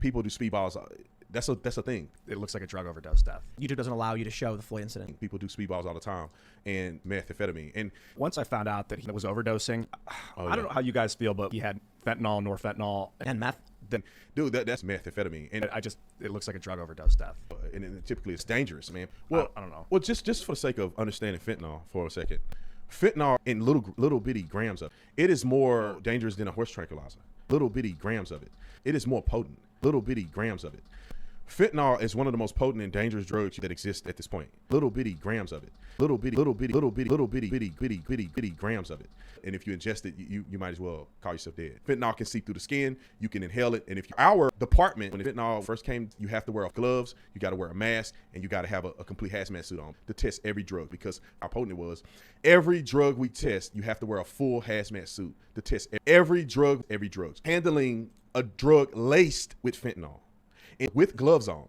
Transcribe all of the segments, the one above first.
People do speedballs. That's a thing. It looks like a drug overdose death. YouTube doesn't allow you to show the full incident. People do speedballs all the time, and methamphetamine. And once I found out that he was overdosing, I don't know how you guys feel, but he had fentanyl, norfentanyl, And meth. then dude, that's methamphetamine. And it looks like a drug overdose death. and typically it's dangerous, man. Well, I don't know. Well, just for the sake of understanding fentanyl for a second, fentanyl in little bitty grams of it is more dangerous than a horse tranquilizer. Little bitty grams of it. It is more potent. Little bitty grams of it. Fentanyl is one of the most potent and dangerous drugs that exist at this point. Little bitty grams of it. Little bitty grams of it. And if you ingest it, you might as well call yourself dead. Fentanyl can seep through the skin. You can inhale it. And if our department, when fentanyl first came, you have to wear gloves, you got to wear a mask, and you got to have a complete hazmat suit on to test every drug, because how potent it was. Every drug we test, you have to wear a full hazmat suit to test every drug. Handling a drug laced with fentanyl and with gloves on.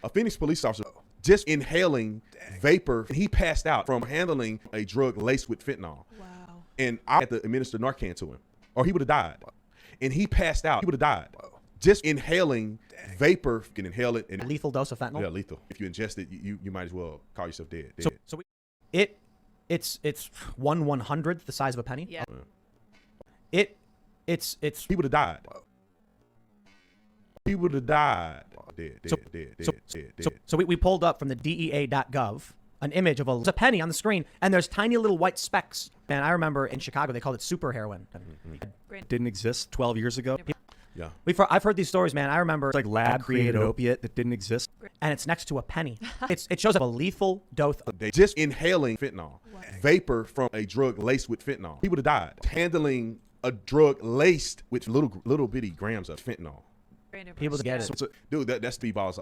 A Phoenix police officer just inhaling vapor, he passed out from handling a drug laced with fentanyl. Wow. And I had to administer Narcan to him, or he would have died. And he passed out. He would have died. Just inhaling vapor, you can inhale it. And Lethal dose of fentanyl. yeah, lethal. If you ingest it, you might as well call yourself dead. It's 1/100th the size of a penny. Yeah. It's He would have died. He would have died. Dead. So we pulled up from the DEA.gov an image of a penny on the screen, and there's tiny little white specks. And I remember in Chicago they called it super heroin. Didn't exist 12 years ago. Yeah. I've heard these stories, man. I remember It's like lab created opiate that didn't exist. and it's next to a penny. It shows up a lethal dose. Just inhaling fentanyl, vapor from a drug laced with fentanyl. He would have died. Handling a drug laced with little bitty grams of fentanyl. People get it. Dude, that's speedballs.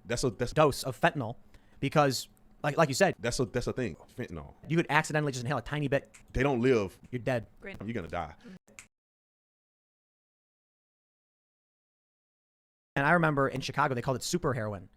That's Dose of fentanyl, because like you said, that's a thing. Fentanyl. you could accidentally just inhale a tiny bit, They don't live. you're dead. You're gonna die. And I remember in Chicago they called it super heroin.